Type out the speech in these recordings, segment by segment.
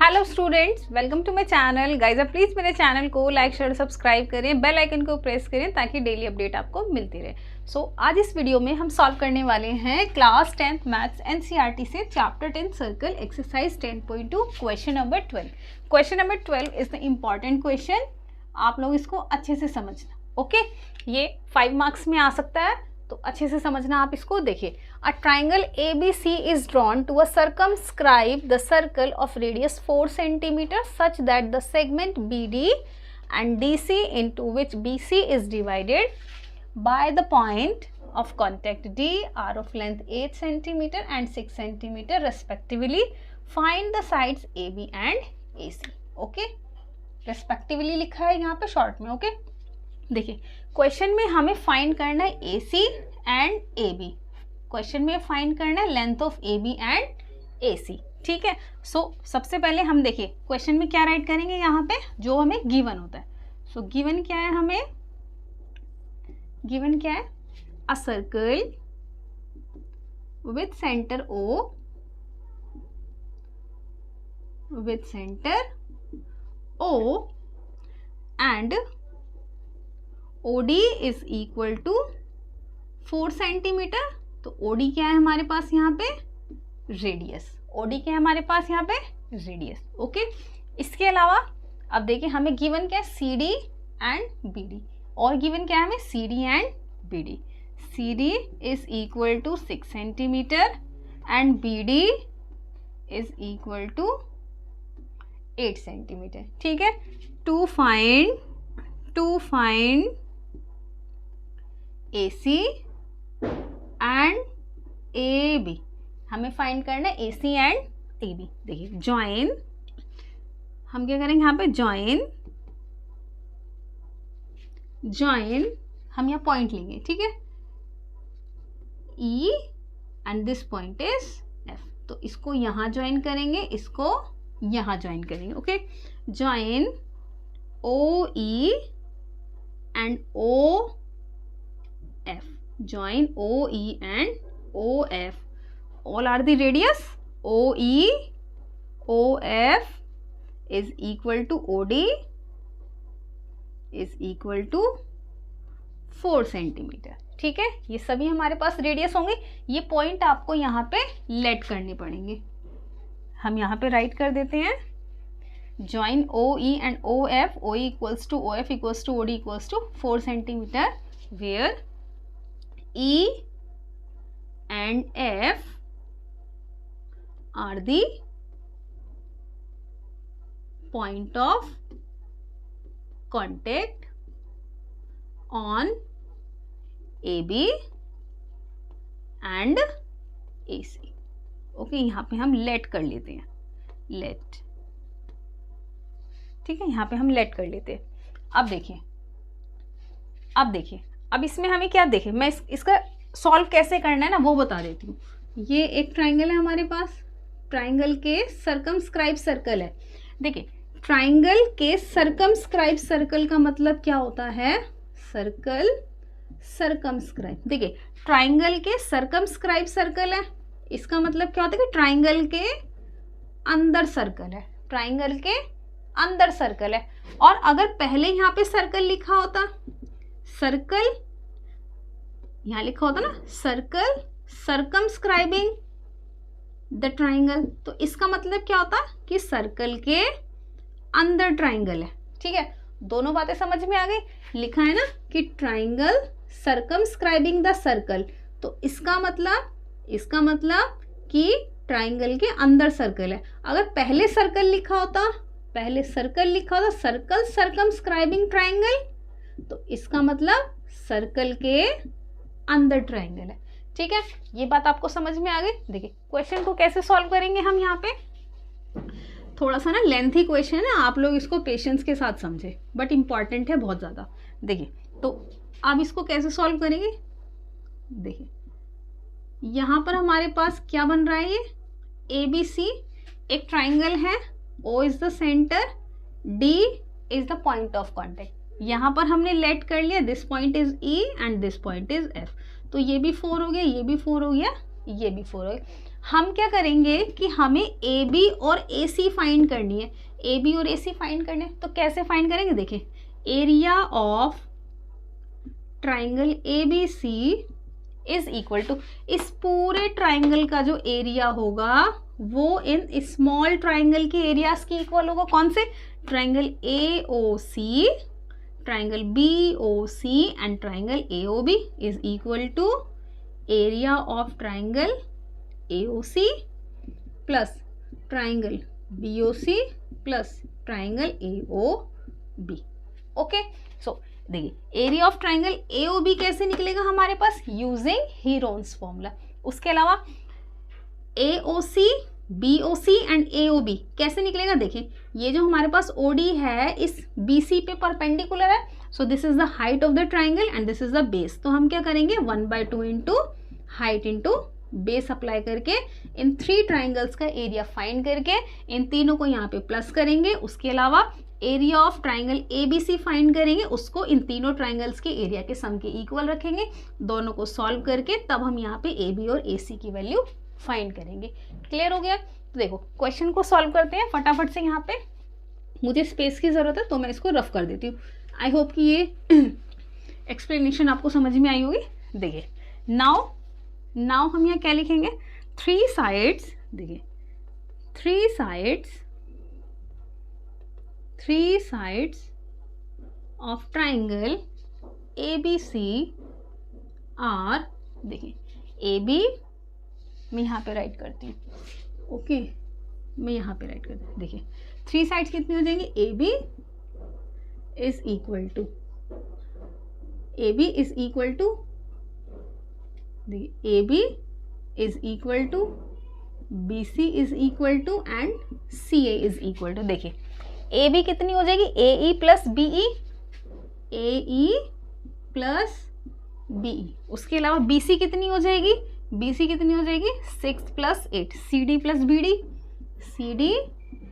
Hello students, welcome to my channel. Guys आप please मेरे channel को लाइक शेयर सब्सक्राइब करें, बेल आइकन को प्रेस करें ताकि डेली अपडेट आपको मिलती रहे। आज इस वीडियो में हम सॉल्व करने वाले हैं क्लास 10th मैथ्स एनसीईआरटी से chapter 10 circle exercise 10.2 question number 12। Question number 12 is the important question. आप लोग इसको अच्छे से समझना। ओके, ये 5 मार्क्स में आ सकता है, तो अच्छे से समझना। आप इसको देखिए। A triangle ABC is drawn to a circumscribe the circle of radius 4 cm such that the segment BD and DC into which BC is divided by the point of contact D are of length 8 cm and 6 cm respectively. Find the sides AB and AC. Okay, respectively लिखा है यहाँ पे short में। Okay, देखिए question में हमें find करना है AC एंड AB। क्वेश्चन में फाइंड करना है length of AB and AC। ठीक है, सबसे पहले हम देखिए क्वेश्चन में क्या राइट करेंगे यहाँ पे, जो हमें गिवन होता है। गिवन क्या है, हमें गिवन क्या है, a circle with centre O, with centre O and OD is equal to 4 centimetre. तो OD क्या है हमारे पास यहाँ पे, रेडियस। OD क्या है हमारे पास यहाँ पे, रेडियस। ओके, इसके अलावा अब देखिए हमें गिवन क्या है, CD एंड BD, और गिवन क्या है हमें, CD and BD। CD is equal to 6 centimetre and BD is equal to 8 centimetre. ठीक है, to find AC and AB, हमें फाइंड करना है AC एंड AB। देखिए ज्वाइन, हम क्या करेंगे यहाँ पे, ज्वाइन हम यहाँ पॉइंट लेंगे। ठीक है, E and this point is F। तो इसको यहाँ ज्वाइन करेंगे, इसको यहाँ ज्वाइन करेंगे। Okay, join OE and OF, join OE and OF, all are the radius। OE OF is equal to OD is equal to 4 centimetre. ठीक है, ये सभी हमारे पास रेडियस होंगे। ये पॉइंट आपको यहाँ पे लेट करने पड़ेंगे। हम यहाँ पे राइट कर देते हैं, join OE and OF, OE equals to OF equals to OD equals to 4 centimeter, where E and F are the point of contact on AB and AC। Okay, यहाँ पे हम लेट कर लेते हैं, लेट। ठीक है, यहाँ पे हम लेट कर लेते हैं। अब देखिए अब इसमें हमें क्या, देखिए मैं इसका सॉल्व कैसे करना है ना वो बता देती हूँ। ये एक ट्राइंगल है हमारे पास, ट्राइंगल के सर्कमस्क्राइब सर्कल है। देखिए ट्राइंगल के सर्कमस्क्राइब सर्कल का मतलब क्या होता है, सर्कल सर्कमस्क्राइब। देखिए ट्राइंगल के सर्कमस्क्राइब सर्कल है, इसका मतलब क्या होता है कि ट्राइंगल के अंदर सर्कल है, ट्राइंगल के अंदर सर्कल है। और अगर पहले यहाँ पे सर्कल लिखा होता, सर्कल यहाँ लिखा होता ना, सर्कल सर्कमस्क्राइबिंग द ट्राइंगल, तो इसका मतलब क्या होता कि सर्कल के अंदर ट्राइंगल है। ठीक है, दोनों बातें समझ में आ गई। लिखा है ना कि ट्राइंगल सर्कमस्क्राइबिंग द सर्कल, तो इसका मतलब कि ट्राइंगल के अंदर सर्कल है। अगर पहले सर्कल लिखा होता, सर्कल सर्कमस्क्राइबिंग ट्राइंगल, तो इसका मतलब सर्कल के अंदर ट्राइंगल है। ठीक है, ये बात आपको समझ में आ गई। देखिए क्वेश्चन को कैसे सॉल्व करेंगे हम, यहाँ पे थोड़ा सा ना लेंथी क्वेश्चन है, आप लोग इसको पेशेंस के साथ समझे, बट इम्पॉर्टेंट है बहुत ज़्यादा। देखिए तो अब इसको कैसे सॉल्व करेंगे, देखिए यहाँ पर हमारे पास क्या बन रहा है, ये ABC एक ट्राइंगल है, O is the centre, D is the point of contact. यहाँ पर हमने लेट कर लिया, this point is E and this point is F। तो ये भी 4 हो गया, ये भी 4 हो गया, ये भी 4 हो गया। हम क्या करेंगे कि हमें ए बी और ए सी फाइंड करनी है, ए बी और ए सी फाइंड करने। तो कैसे फाइंड करेंगे, देखिए area of triangle A B C is equal to, इस पूरे ट्राइंगल का जो एरिया होगा वो इन स्मॉल ट्राइंगल के एरियाज की इक्वल होगा। कौन से, triangle A O C, triangle B O C and triangle A O B is equal to area of triangle A O C plus triangle B O C plus triangle A O B. Okay, so देखिए area of triangle A O B कैसे निकलेगा हमारे पास, using Heron's formula. उसके अलावा A O C, B O C and A O B कैसे निकलेगा, देखिए ये जो हमारे पास ओ डी है इस बी सी पे परपेंडिकुलर है, so this is the height of the triangle and this is the base. तो हम क्या करेंगे 1/2 into height into base apply करके इन 3 ट्राइंगल्स का एरिया फाइंड करके इन तीनों को यहाँ पे प्लस करेंगे। उसके अलावा area of triangle A B C find करेंगे, उसको इन तीनों ट्राइंगल्स के एरिया के सम के इक्वल रखेंगे। दोनों को सॉल्व करके तब हम यहाँ पे ए बी और ए सी की वैल्यू फाइंड करेंगे। क्लियर हो गया। तो देखो क्वेश्चन को सॉल्व करते हैं फटाफट से। यहाँ पे मुझे स्पेस की ज़रूरत है तो मैं इसको रफ कर देती हूँ। आई होप कि ये एक्सप्लेनेशन आपको समझ में आई होगी। देखिए नाउ हम यहाँ क्या लिखेंगे, 3 साइड्स, देखिए 3 sides of triangle A B C are, देखिए ए बी मैं यहाँ पे राइट करती हूँ, ओके मैं यहाँ पे राइट करती हूँ। देखिए 3 साइड्स कितनी हो जाएंगी, A B is equal to, A B is equal to, देखिए A B is equal to B C is equal to and C A is equal to. देखिए ए बी कितनी हो जाएगी, A E plus B E, A E plus B E. उसके अलावा B C कितनी हो जाएगी, बी सी कितनी हो जाएगी 6 + 8, C D plus B D, C D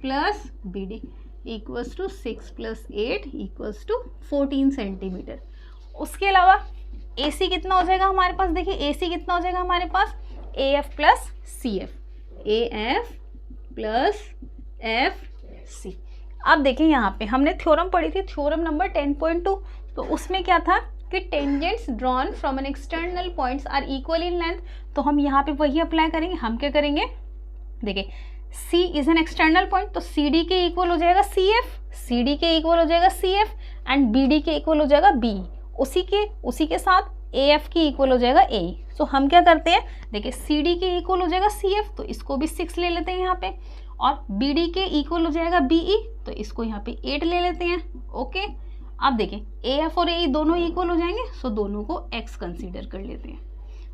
plus B D equals to 6 + 8 equals to 14 centimetre. उसके अलावा ए सी कितना हो जाएगा हमारे पास, देखिए ए सी कितना हो जाएगा हमारे पास, A F plus C F, A F plus F C. अब देखिए यहाँ पे हमने थ्योरम पढ़ी थी, थ्योरम नंबर 10.2, तो उसमें क्या था कि tangents drawn from an external points are equal in length. तो हम यहाँ पे वही अप्लाई करेंगे। हम क्या करेंगे, देखिए C is an external point, तो सी डी के इक्वल हो जाएगा सी एफ, सी डी के इक्वल हो जाएगा C F and B D के इक्वल हो जाएगा बी, उसी के साथ ए एफ की इक्वल हो जाएगा ए। सो हम क्या करते हैं, देखिए सी डी के इक्वल हो जाएगा सी एफ, तो इसको भी 6 ले लेते हैं यहाँ पे, और बी डी के इक्वल हो जाएगा बी ई, तो इसको यहाँ पे 8 ले लेते हैं। ओके, अब देखिए ए एफ और ए दोनों इक्वल हो जाएंगे, सो दोनों को x कंसीडर कर लेते हैं।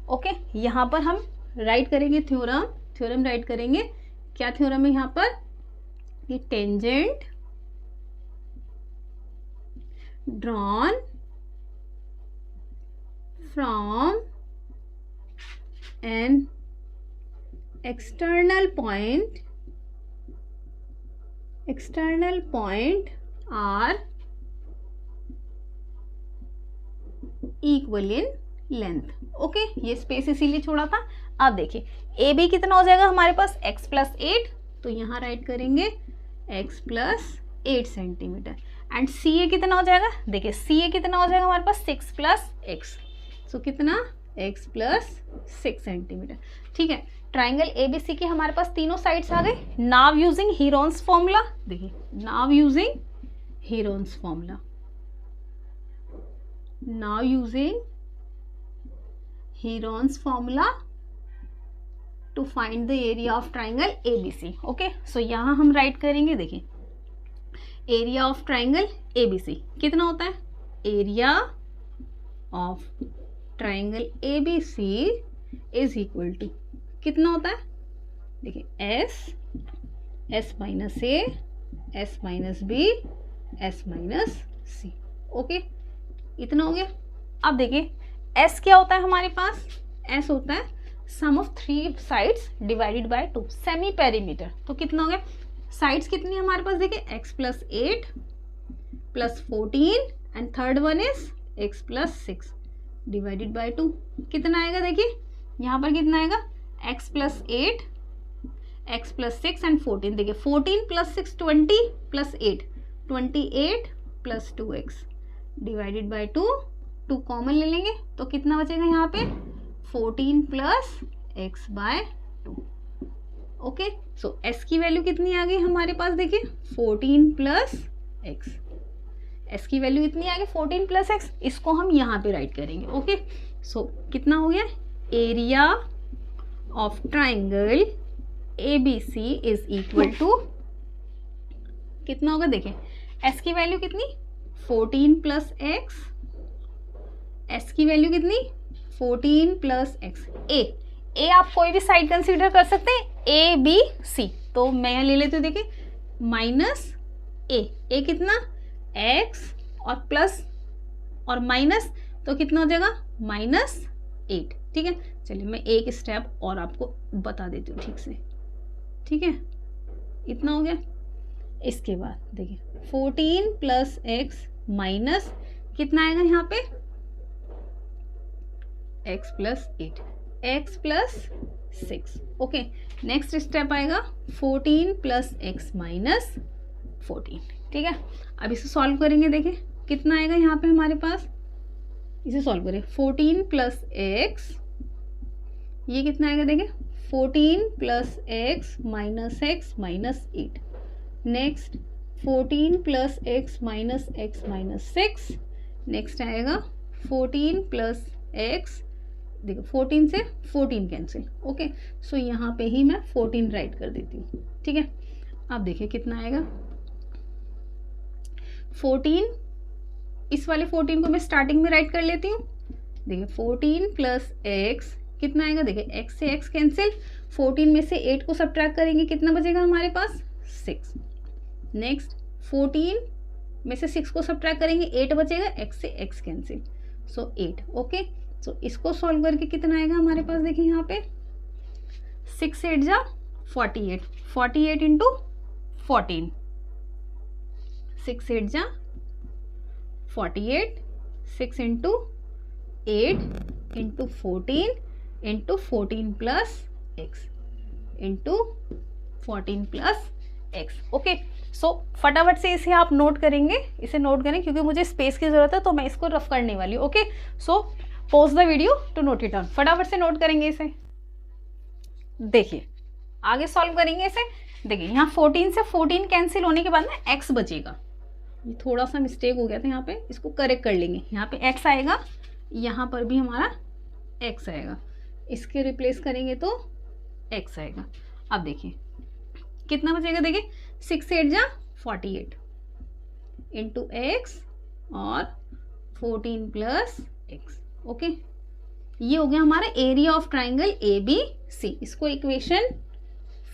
ओके, यहाँ पर हम राइट करेंगे थ्योरम राइट करेंगे। क्या थ्योरम है यहाँ पर, कि tangent drawn from an external point are equal in length. Okay, ये स्पेस इसीलिए छोड़ा था। अब देखिए ए बी कितना हो जाएगा हमारे पास, x + 8, तो यहाँ राइट करेंगे x + 8 सेंटीमीटर। एंड सी ए कितना हो जाएगा, देखिए सी ए कितना हो जाएगा हमारे पास 6 + x, सो कितना x + 6 सेंटीमीटर। ठीक है, ट्राइंगल ए बी सी के हमारे पास तीनों साइड्स आ गए। नाउ यूजिंग हीरोन्स फॉर्मूला, देखिए now using Heron's formula, now using Heron's formula to find the area of triangle ABC. Okay, so यहाँ हम राइट करेंगे, देखिए एरिया ऑफ ट्राइंगल ABC कितना होता है, area of triangle ABC is equal to कितना होता है, देखिए S minus A, S minus B, S minus C। Okay, इतना हो गया। अब देखिए S क्या होता है हमारे पास, S होता है sum of 3 sides divided by 2, semi perimeter. तो कितना हो गया, साइड्स कितनी हमारे पास, देखिए x + 8 + 14 and third one is x + 6 divided by 2, कितना आएगा, देखिए यहाँ पर कितना आएगा, x + 8 x प्लस 6 एंड 14। देखिए 14 plus 6 20 plus 8 28 plus 2x divided by 2, 2 common ले लेंगे तो कितना बचेगा यहाँ पे 14 प्लस x बाय 2। ओके, सो s की वैल्यू कितनी आ गई हमारे पास, देखिए 14 प्लस x। s की वैल्यू इतनी आ गई 14 प्लस x, इसको हम यहाँ पे राइट करेंगे। ओके, सो कितना हो गया, area of triangle ABC is equal to कितना होगा, देखिए s की वैल्यू कितनी 14 प्लस x, s की वैल्यू कितनी 14 प्लस x। ए आप कोई भी साइड कंसीडर कर सकते हैं, ABC, तो मैं यहाँ ले लेती हूँ, देखिए माइनस ए कितना x और प्लस और माइनस तो कितना हो जाएगा -8। ठीक है, चलिए मैं एक स्टेप और आपको बता देती हूँ ठीक से। ठीक है, इतना हो गया। इसके बाद देखिए 14 प्लस x माइनस कितना आएगा यहाँ पे x plus 8, x plus 6। Okay, next step आएगा 14 प्लस x माइनस 14। ठीक है, अब इसे सॉल्व करेंगे, देखिए कितना आएगा यहाँ पे हमारे पास, इसे सॉल्व करें 14 प्लस x, ये कितना आएगा, देखिए 14 plus x minus 8। Next 14 plus x minus 6। Next आएगा 14 प्लस x, देखो 14 से 14 कैंसिल। ओके, सो यहाँ पे ही मैं 14 राइट कर देती हूँ। ठीक है, अब देखिए कितना आएगा 14, इस वाले 14 को मैं स्टार्टिंग में राइट कर लेती हूँ। देखिए 14 प्लस x कितना आएगा, देखिए x से x कैंसिल, 14 में से 8 को सब्ट्रैक्ट करेंगे कितना बचेगा हमारे पास 6। नेक्स्ट 14 में से 6 को सब्ट्रैक्ट करेंगे 8 बचेगा, x से x कैंसिल, सो 8। ओके, सो इसको सॉल्व करके कितना आएगा हमारे पास, देखिए यहाँ पे 6 8 जा 48, 48 इंटू 14, 6 8 जा 48, 6 into 8 into 14 into 14 plus x into 14 plus x। Okay, so फटाफट से इसे आप नोट करेंगे, इसे नोट करें क्योंकि मुझे स्पेस की ज़रूरत है तो मैं इसको रफ करने वाली हूँ। Okay, so pause the video to note it down, फटाफट से नोट करेंगे इसे। देखिए आगे सॉल्व करेंगे इसे। देखिए यहाँ 14 से 14 कैंसिल होने के बाद ना x बचेगा, ये थोड़ा सा मिस्टेक हो गया था यहाँ पे, इसको करेक्ट कर लेंगे। यहाँ पे x आएगा, यहाँ पर भी हमारा x आएगा, इसके रिप्लेस करेंगे तो x आएगा। अब देखिए कितना बचेगा, देखिए 6 8 जा 48 इंटू x और 14 प्लस x। ओके, ये हो गया हमारा एरिया ऑफ ट्राइंगल ABC, इसको इक्वेशन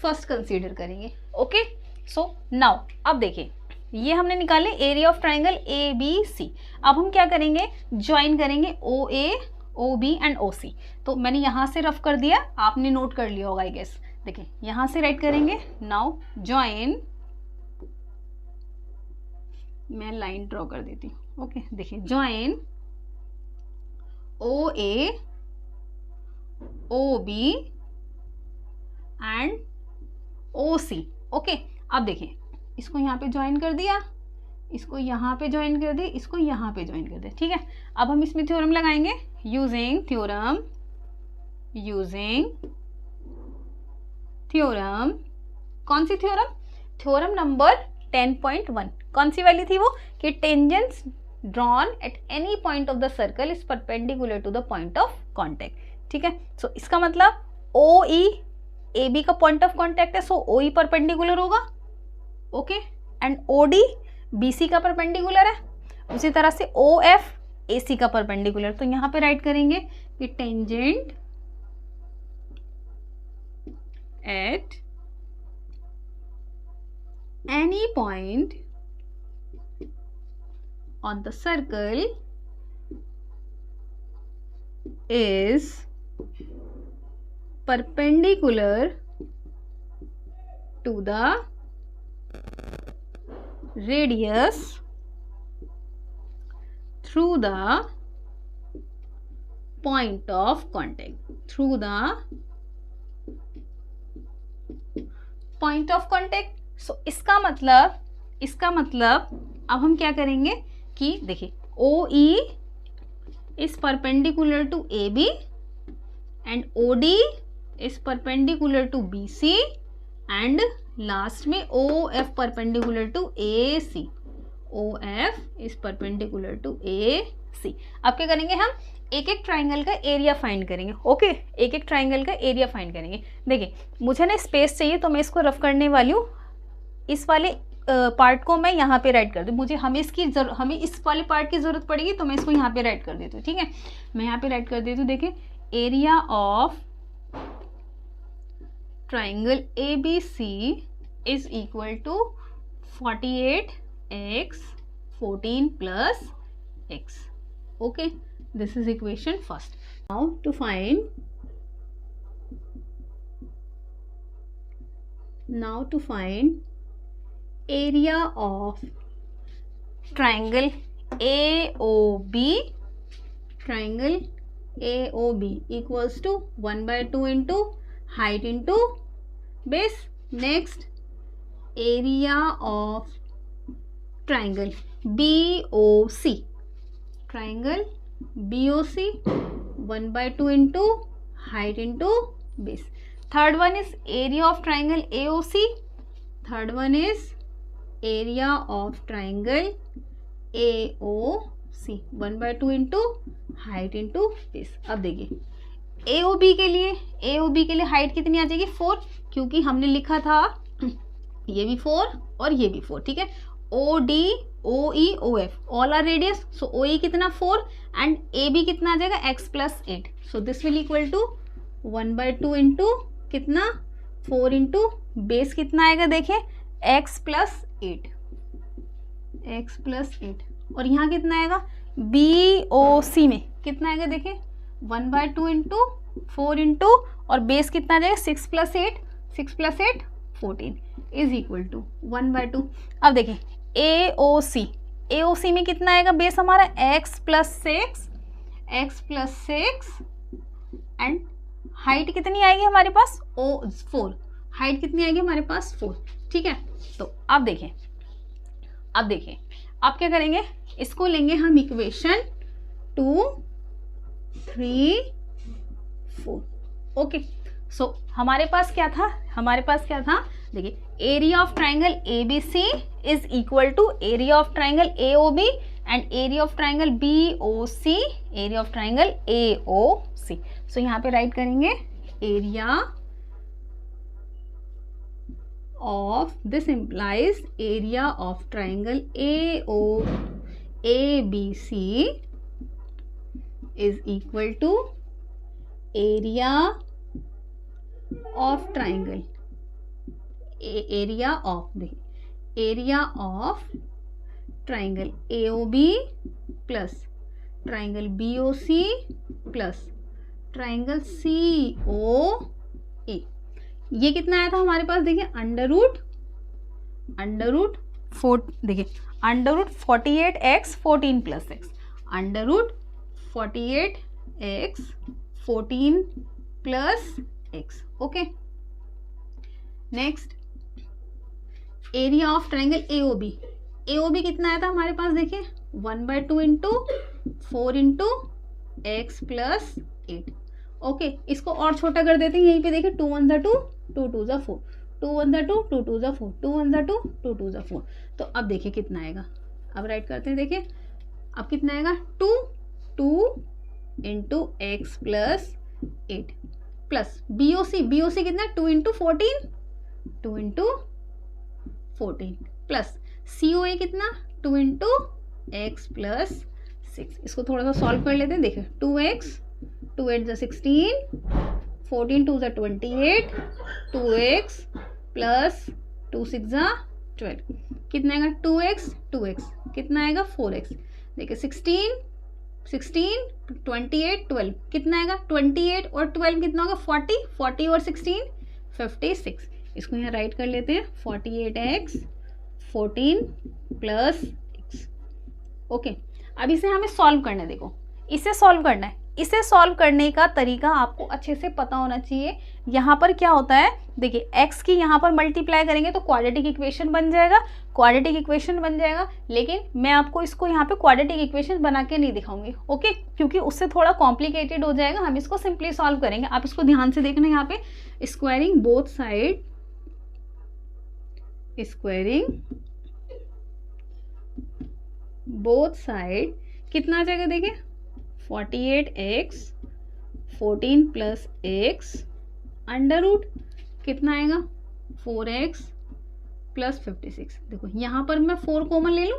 फर्स्ट कंसीडर करेंगे। ओके, सो नाउ अब देखिए ये हमने निकाले एरिया ऑफ ट्राइंगल ABC। अब हम क्या करेंगे, ज्वाइन करेंगे OA OB एंड OC। तो मैंने यहाँ से रफ कर दिया, आपने नोट कर लिया होगा आई गेस। देखिए यहाँ से राइट करेंगे, नाउ ज्वाइन, मैं लाइन ड्रॉ कर देती हूँ। ओके, देखिए join OA OB and OC। Okay, अब देखिए इसको यहाँ पे ज्वाइन कर दिया, इसको यहाँ पे ज्वाइन कर दिया, इसको यहाँ पे ज्वाइन कर दिया। ठीक है, अब हम इसमें थ्योरम लगाएंगे, यूजिंग थ्योरम, कौन सी थ्योरम, थ्योरम नंबर 10.1। कौन सी वाली थी वो, कि tangents drawn at any point of the circle is perpendicular to the point of contact. ठीक है, सो इसका मतलब OE AB का पॉइंट ऑफ कॉन्टैक्ट है, सो OE परपेंडिकुलर होगा। ओके, एंड OD BC का परपेंडिकुलर है, उसी तरह से OF AC का परपेंडिकुलर। तो यहाँ पे राइट करेंगे कि tangent at any point on the circle is perpendicular to the radius through the point of contact, through the point of contact. So इसका मतलब अब हम क्या करेंगे कि देखिए O E is perpendicular to A B and O D is perpendicular to B C and last में O F perpendicular to A C, O F is perpendicular to A C. अब क्या करेंगे, हम एक एक ट्राइंगल का area find करेंगे। Okay, एक एक ट्राइंगल का एरिया फाइंड करेंगे। देखिए मुझे ना स्पेस चाहिए तो मैं इसको रफ करने वाली हूँ। इस वाले पार्ट को मैं यहाँ पे राइट कर दूँ, मुझे हमें इस वाले पार्ट की ज़रूरत पड़ेगी तो मैं इसको यहाँ पे राइट कर देती हूँ। ठीक है, मैं यहाँ पे राइट कर देती हूँ। देखिए area of triangle A B C is equal to 48x 14 plus x. Okay, this is equation first. Now to find area of triangle AOB. Triangle AOB equals to 1/2 into height into base. Next, area of triangle BOC. Triangle BOC 1/2 into height into base. Third one is area of triangle AOC. Third one is area of triangle AOC 1/2 into height into base. अब देखिए AOB के लिए height कितनी आ जाएगी 4, क्योंकि हमने लिखा था ये भी 4 और ये भी 4। ठीक है, OD OE OF all are radius, so OE कितना 4 एंड AB कितना आ जाएगा x plus 8। So this will equal to 1/2 into कितना 4 इंटू बेस कितना आएगा, देखिए x plus 8 और यहाँ कितना आएगा BOC में कितना आएगा, देखिए 1/2 इंटू 4 इंटू और बेस कितना आ जाएगा 6 plus 8 14 इज इक्वल टू 1/2। अब देखिए AOC में कितना आएगा बेस हमारा x plus 6 एंड हाइट कितनी आएगी हमारे पास 4, हाइट कितनी आएगी हमारे पास 4। ठीक है, तो अब देखिए अब क्या करेंगे, इसको लेंगे हम इक्वेशन 2 3 4। ओके, सो हमारे पास क्या था, देखिए area of triangle ABC is equal to area of triangle AOB and area of triangle BOC, area of triangle AOC। So यहाँ पे राइट करेंगे area of, this implies area of triangle ABC is equal to area of triangle area of triangle AOB plus triangle BOC plus triangle COA। ये कितना आया था हमारे पास, देखिए under root 48x 14 plus x, under root 48x 14 plus x। Okay, next area of triangle AOB कितना आया था हमारे पास, देखिए 1/2 into 4 into x plus 8। Okay, इसको और छोटा कर देते हैं, यहीं पे देखिए 2 1 2 2 2 4, 2 1 2 2 2 4, 2 1 2 2 2 4। तो अब देखिए कितना आएगा, अब राइट करते हैं। देखिए अब कितना आएगा 2 into x plus 8 plus BOC कितना 2 इंटू 14 प्लस COA कितना 2 इंटू x प्लस 6। इसको थोड़ा सा सॉल्व कर लेते हैं। देखिए 2x 2 8 = 16, 14 2 = 28, 2x प्लस 2 6 = 12, कितना आएगा 2x कितना आएगा 4x। देखिए 16 28 12 कितना आएगा 28 और 12 कितना होगा 40 और 16 56। इसको यहाँ राइट कर लेते हैं 48x 14 प्लस x। ओके, अब इसे हमें सॉल्व करना है। देखो इसे सॉल्व करना है, इसे सॉल्व करने का तरीका आपको अच्छे से पता होना चाहिए। यहाँ पर क्या होता है, देखिए x की यहाँ पर मल्टीप्लाई करेंगे तो क्वाड्रेटिक इक्वेशन बन जाएगा, क्वाड्रेटिक इक्वेशन बन जाएगा। लेकिन मैं आपको इसको यहाँ पे क्वाड्रेटिक इक्वेशन बना के नहीं दिखाऊंगी, ओके, क्योंकि उससे थोड़ा कॉम्प्लिकेटेड हो जाएगा। हम इसको सिंपली सॉल्व करेंगे। आप इसको ध्यान से देखना, यहाँ पे squaring both side, squaring both side कितना आ जाएगा, देखिए 48x 14 plus x under root कितना आएगा 4x प्लस 56। देखो यहाँ पर मैं 4 कॉमन ले लूँ,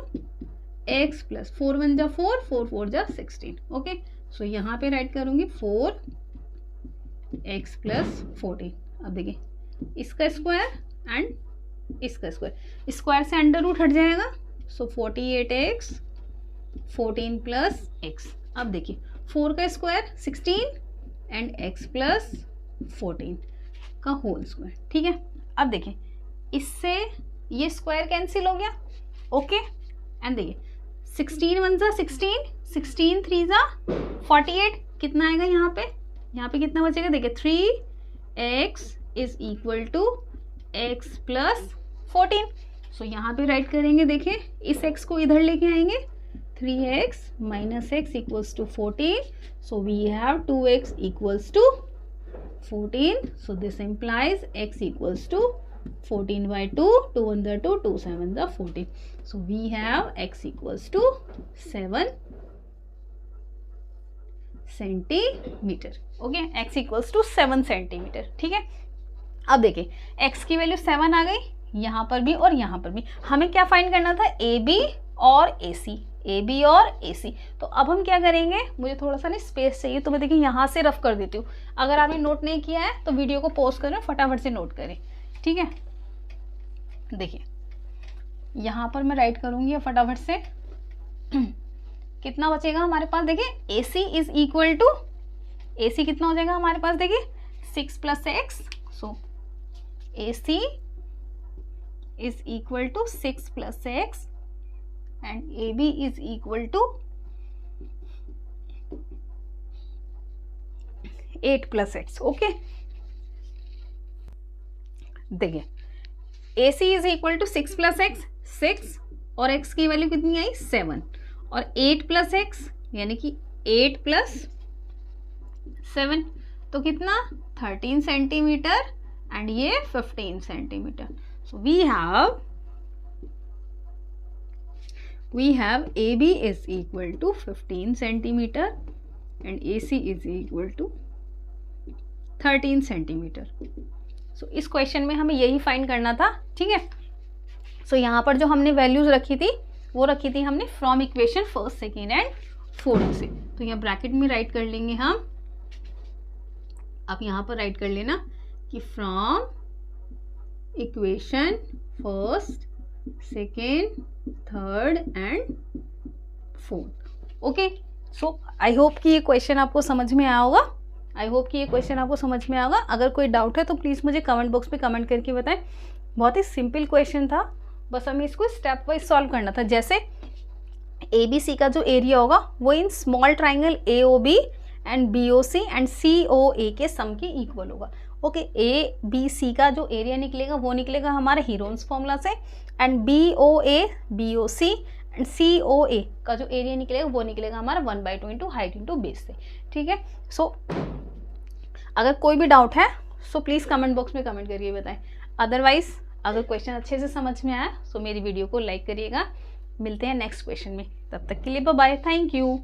x प्लस 4 1 जा 4, 4 4 जा 16, ओके। सो यहाँ पे राइट करूँगी 4x प्लस 14। अब देखिए इसका स्क्वायर एंड इसका स्क्वायर, स्क्वायर से अंडर रूट हट जाएगा। सो 48x 14 प्लस x। अब देखिए 4 का स्क्वायर 16 एंड x प्लस 14 का होल स्क्वायर, ठीक है। अब देखिए इससे ये स्क्वायर कैंसिल हो गया, ओके। एंड देखिए 16 1 जा 16, 16 3 जा 48, कितना आएगा यहाँ पे कितना बचेगा, देखिए 3x is equal to x plus 14। So यहाँ पे राइट करेंगे, देखिए इस x को इधर लेके आएंगे, 3x minus x equals to 14. So we have 2x equals to 14. So this implies x equals to 14 by 2, 2 1 the 2, 2 7 the 14. So we have x equals to 7 centimetre, okay, x equals to 7 centimetre, ठीक है। अब देखिए x की value 7 आ गई यहाँ पर भी और यहाँ पर भी। हमें क्या फाइंड करना था, AB और AC, AB और AC। तो अब हम क्या करेंगे, मुझे थोड़ा सा ना स्पेस चाहिए, तो मैं देखिए यहाँ से रफ कर देती हूँ। अगर आपने नोट नहीं किया है तो वीडियो को पॉज करें, फटाफट से नोट करें, ठीक है। देखिए यहाँ पर मैं राइट करूँगी फटाफट से। कितना बचेगा हमारे पास, देखिए AC is equal to, AC कितना हो जाएगा हमारे पास, देखिए 6 plus x। So AC is equal to 6 plus x and AB is equal to 8 plus x, okay. देखिए AC is equal to 6 plus x, 6 और x की वैल्यू कितनी आई 7, और 8 plus x यानी कि 8 plus 7 तो कितना 13 सेंटीमीटर एंड ये 15 centimetre. So we have AB is equal to 15 centimeter and AC is equal to 13 centimeter. So इस क्वेश्चन में हमें यही फाइंड करना था, ठीक है। सो यहाँ पर जो हमने वैल्यूज रखी थी वो रखी थी हमने from equation first second and fourth से। तो यहाँ ब्रैकेट में राइट कर लेंगे हम। आप यहाँ पर राइट कर लेना कि from equation first second third and fourth, okay. So I hope कि ये क्वेश्चन आपको समझ में आया होगा, अगर कोई डाउट है तो प्लीज़ मुझे कमेंट बॉक्स पे कमेंट करके बताएं। बहुत ही सिंपल क्वेश्चन था, बस हमें इसको स्टेप वाइज सॉल्व करना था। जैसे ABC का जो एरिया होगा वो इन small triangle AOB and BOC and COA के सम के इक्वल होगा, ओके। ABC का जो एरिया निकलेगा वो निकलेगा हमारा हीरोन्स फॉर्मूला से, and BOA BOC and COA का जो एरिया निकलेगा वो निकलेगा हमारा 1/2 इंटू हाइट इंटू बेस से, ठीक है। सो अगर कोई भी डाउट है सो प्लीज़ कमेंट बॉक्स में कमेंट करके बताएं। अदरवाइज अगर क्वेश्चन अच्छे से समझ में आया सो मेरी वीडियो को लाइक करिएगा। मिलते हैं नेक्स्ट क्वेश्चन में, तब तक के लिए बाय बाय, थैंक यू।